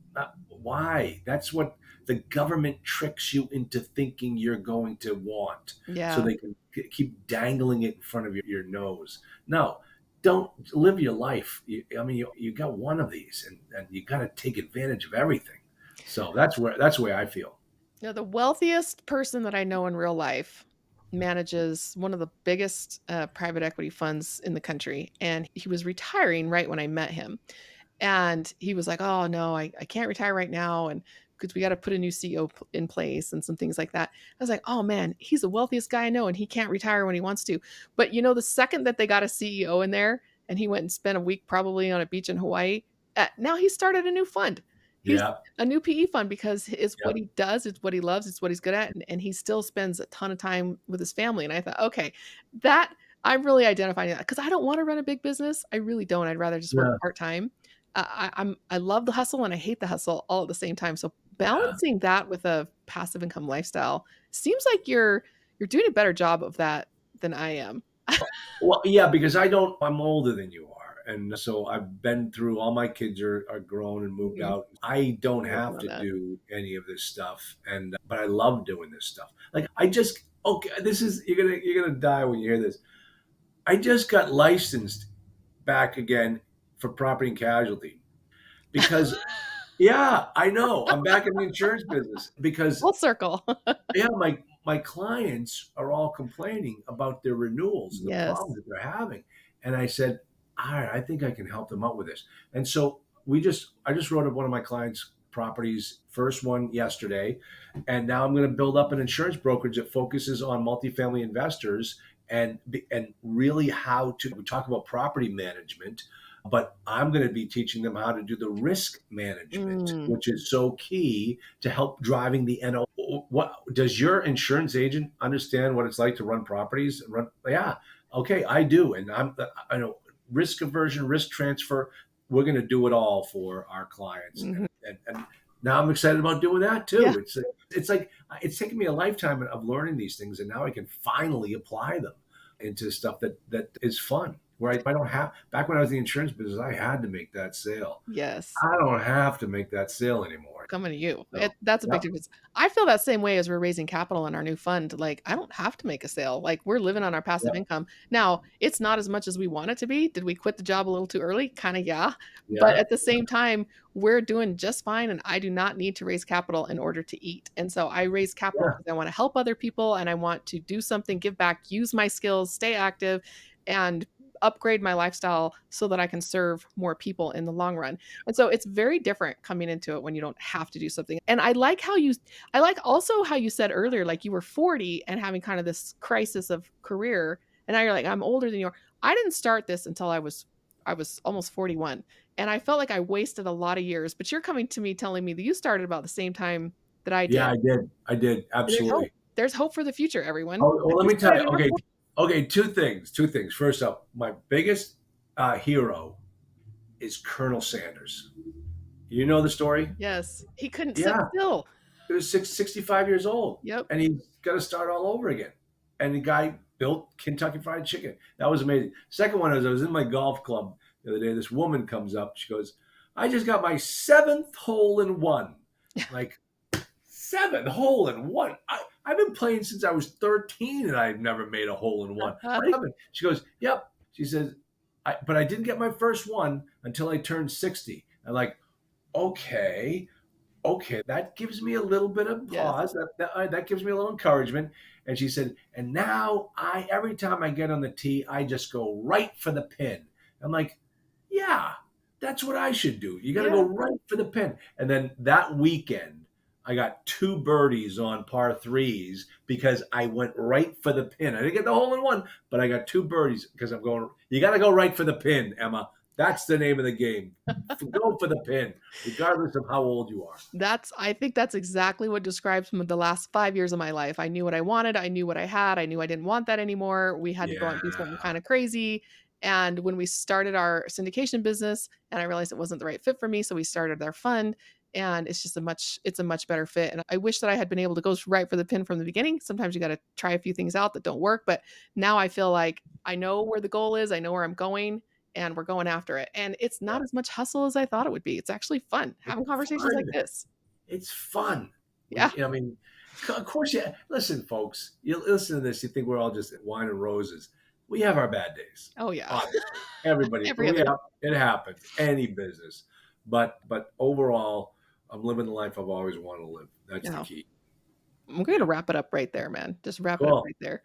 Why? That's what the government tricks you into thinking you're going to want so Yeah. they can keep dangling it in front of your nose. No, don't live your life. You got one of these, and you got to take advantage of everything. So that's the way I feel. The wealthiest person that I know in real life manages one of the biggest private equity funds in the country. And he was retiring right when I met him. And he was like, "Oh no, I can't retire right now, and because we got to put a new CEO in place and some things like that." I was like, "Oh man, he's the wealthiest guy I know, and he can't retire when he wants to." But the second that they got a CEO in there, and he went and spent a week probably on a beach in Hawaii, now he started a new fund. He's Yeah, a new PE fund because it's yeah, what he does, it's what he loves, it's what he's good at, and he still spends a ton of time with his family. And I thought, okay, that I'm really identifying that because I don't want to run a big business. I really don't. I'd rather just work yeah, part time. I love the hustle and I hate the hustle all at the same time. So yeah. balancing that with a passive income lifestyle seems like you're doing a better job of that than I am. Well, yeah, because I don't. I'm older than you are, and so I've been through. All my kids are grown and moved Mhm. out. I don't I'm working have on to that. do any of this stuff, and but I love doing this stuff. Like I just okay. This is you're gonna die when you hear this. I just got licensed back again for property and casualty because yeah, I know I'm back in the insurance business because Full circle. yeah, my clients are all complaining about their renewals and the problems Yes. that they're having. And I said, all right, I think I can help them out with this. And so I just wrote up one of my clients' properties, first one yesterday, and now I'm going to build up an insurance brokerage that focuses on multifamily investors and really how to we talk about property management, but I'm going to be teaching them how to do the risk management, Mm, which is so key to help driving the NO. What does your insurance agent understand what it's like to run properties? Run, yeah, okay, I do, and I know risk aversion, risk transfer. We're going to do it all for our clients, mhm. and now I'm excited about doing that Yeah. too. It's like it's taken me a lifetime of learning these things, and now I can finally apply them into stuff that is fun. where I don't have, back when I was in the insurance business, I had to make that sale. Yes. I don't have to make that sale anymore. Coming to you. So, That's a big yep, difference. I feel that same way as we're raising capital in our new fund. Like, I don't have to make a sale. Like, we're living on our passive yep, income. Now, it's not as much as we want it to be. Did we quit the job a little too early? Kind of, yeah. But yeah, at the same time, we're doing just fine. And I do not need to raise capital in order to eat. And so I raise capital yeah, because I want to help other people and I want to do something, give back, use my skills, stay active, and upgrade my lifestyle so that I can serve more people in the long run. And so it's very different coming into it when you don't have to do something. And I like also how you said earlier, like you were 40 and having kind of this crisis of career. And now you're like, I'm older than you are. I didn't start this until I was almost 41. And I felt like I wasted a lot of years. But you're coming to me telling me that you started about the same time that I yeah. did. I did, And there's hope. absolutely. There's hope for the future, everyone. Oh, well, Like let you me said, tell I you. didn't have Okay, to. okay. Two things. First up, my biggest hero is Colonel Sanders. You know the story? Yes. He couldn't sit Yeah, still. he was 65 years old, Yep. and he's got to start all over again. And the guy built Kentucky Fried Chicken. That was amazing. Second one is I was in my golf club the other day. This woman comes up. She goes, "I just got my seventh hole in one." Like, seven hole in one. I've been playing since I was 13 and I've never made a hole in one. What happened? She goes, "Yep." She says, but I didn't get my first one until I turned 60. I'm like, okay, okay, that gives me a little bit of Yes. pause. That gives me a little encouragement. And she said, and now every time I get on the tee, I just go right for the pin. I'm like, yeah, that's what I should do. You got to go Yeah. right for the pin. And then that weekend, I got two birdies on par threes because I went right for the pin. I didn't get the hole in one, but I got two birdies because I'm going. You got to go right for the pin, Emma. That's the name of the game. Go for the pin, regardless of how old you are. I think that's exactly what describes the last 5 years of my life. I knew what I wanted, I knew what I had, I knew I didn't want that anymore. We had to go out Yeah, and do something kinda crazy, and when we started our syndication business and I realized it wasn't the right fit for me, so we started our fund, and it's a much better fit, and I wish that I had been able to go right for the pin from the beginning. Sometimes you gotta try a few things out that don't work, but now I feel like I know where the goal is, I know where I'm going, and we're going after it. And it's yeah. not as much hustle as I thought it would be. It's actually fun It's having conversations like fun. this. It's fun. Yeah. I mean, of course, yeah. Listen, folks, you listen to this, you think we're all just wine and roses. We have our bad days. Oh, yeah. Obviously, everybody. Every other day. It happens. Any business, but overall, I'm living the life I've always wanted to live. That's the Yeah. key. I'm gonna wrap it up right there, man. Just wrap it up Cool. right there.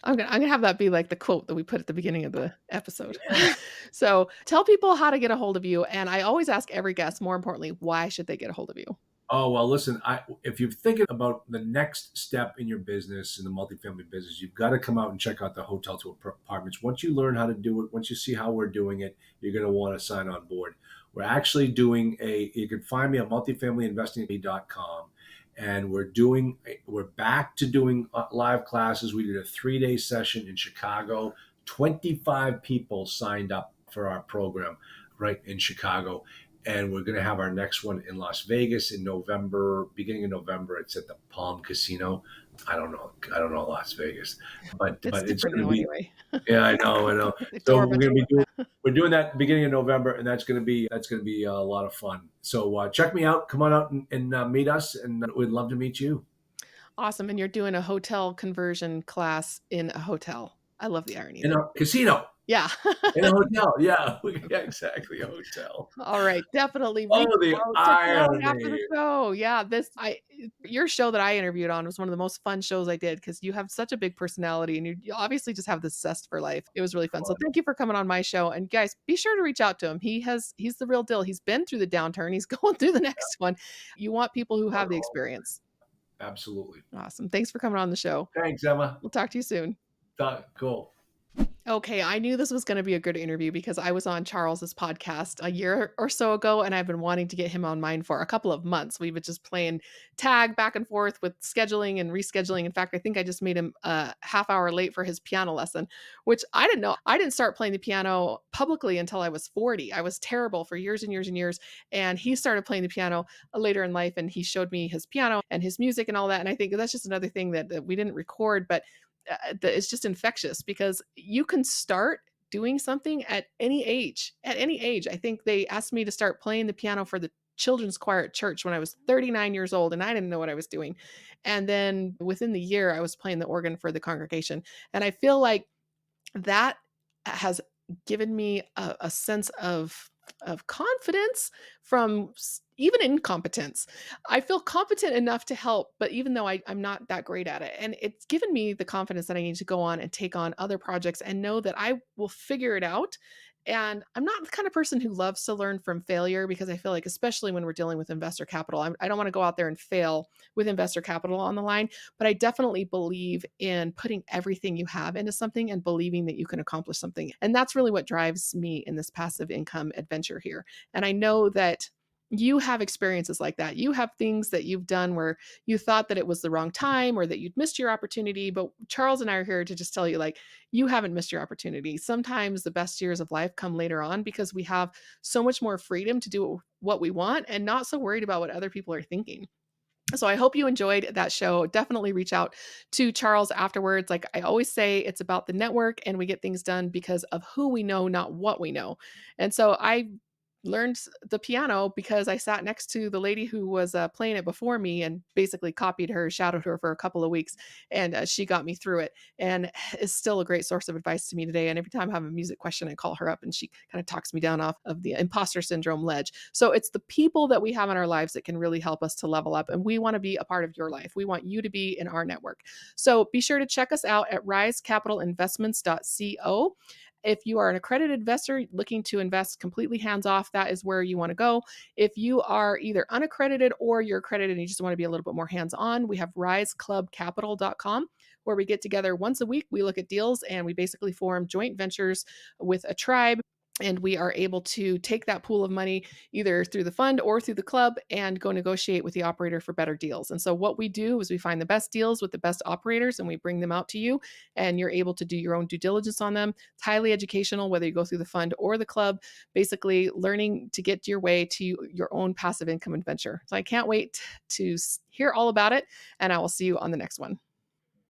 I'm gonna have that be like the quote that we put at the beginning of the episode. Yeah. So tell people how to get a hold of you. And I always ask every guest, more importantly, why should they get a hold of you? Oh, well, listen, if you're thinking about the next step in your business, in the multifamily business, you've got to come out and check out the hotel to apartments. Once you learn how to do it, once you see how we're doing it, you're going to want to sign on board. We're actually doing you can find me at multifamilyinvesting.com. And we're back to doing live classes. We did a 3-day session in Chicago. 25 people signed up for our program right in Chicago, and we're going to have our next one in Las Vegas in November, beginning of November. It's at the Palm Casino. I don't know Las Vegas, It's but it's different going to now be. anyway. Yeah, I know. They So tore a bunch of we're doing that beginning of November, and that's going to be a lot of fun. So check me out. Come on out and meet us, and we'd love to meet you awesome. And you're doing a hotel conversion class in a hotel. I love the irony in there. a casino, Yeah. in a hotel. Yeah, yeah, exactly, a hotel. All right, definitely reach Oh, the out, check it out after the irony! show. Yeah, this I your show that I interviewed on was one of the most fun shows I did because you have such a big personality and you obviously just have this zest for life. It was really fun. So thank you for coming on my show. And guys, be sure to reach out to him. He's the real deal. He's been through the downturn. He's going through the next one. You want people who have the experience. Absolutely. Awesome. Thanks for coming on the show. Thanks, Emma. We'll talk to you soon. Cool. Okay, I knew this was going to be a good interview because I was on Charles's podcast a year or so ago, and I've been wanting to get him on mine for a couple of months. We've been just playing tag back and forth with scheduling and rescheduling. In fact, I think I just made him a half hour late for his piano lesson, which I didn't know. I didn't start playing the piano publicly until I was 40. I was terrible for years and years and years. And he started playing the piano later in life, and he showed me his piano and his music and all that. And I think that's just another thing that we didn't record, but it's just infectious because you can start doing something at any age. At any age. I think they asked me to start playing the piano for the children's choir at church when I was 39 years old, and I didn't know what I was doing. And then within the year, I was playing the organ for the congregation. And I feel like that has given me a sense of confidence from even incompetence. I feel competent enough to help, but even though I'm not that great at it, and it's given me the confidence that I need to go on and take on other projects and know that I will figure it out. And I'm not the kind of person who loves to learn from failure because I feel like, especially when we're dealing with investor capital, I don't want to go out there and fail with investor capital on the line. But I definitely believe in putting everything you have into something and believing that you can accomplish something. And that's really what drives me in this passive income adventure here. And I know that you have experiences like that. You have things that you've done where you thought that it was the wrong time or that you'd missed your opportunity. But Charles and I are here to just tell you, like, you haven't missed your opportunity. Sometimes the best years of life come later on because we have so much more freedom to do what we want and not so worried about what other people are thinking. So I hope you enjoyed that show. Definitely reach out to Charles afterwards. Like I always say, it's about the network and we get things done because of who we know, not what we know. And so I learned the piano because I sat next to the lady who was playing it before me and basically copied her, shadowed her for a couple of weeks, and she got me through it. And is still a great source of advice to me today. And every time I have a music question, I call her up and she kind of talks me down off of the imposter syndrome ledge. So it's the people that we have in our lives that can really help us to level up. And we want to be a part of your life. We want you to be in our network. So be sure to check us out at risecapitalinvestments.co. If you are an accredited investor looking to invest completely hands off, that is where you want to go. If you are either unaccredited or you're accredited and you just want to be a little bit more hands on, we have riseclubcapital.com where we get together once a week. We look at deals and we basically form joint ventures with a tribe, and we are able to take that pool of money either through the fund or through the club and go negotiate with the operator for better deals. And so what we do is we find the best deals with the best operators and we bring them out to you, and you're able to do your own due diligence on them. It's highly educational whether you go through the fund or the club, basically learning to get your way to your own passive income adventure. So I can't wait to hear all about it, and I will see you on the next one.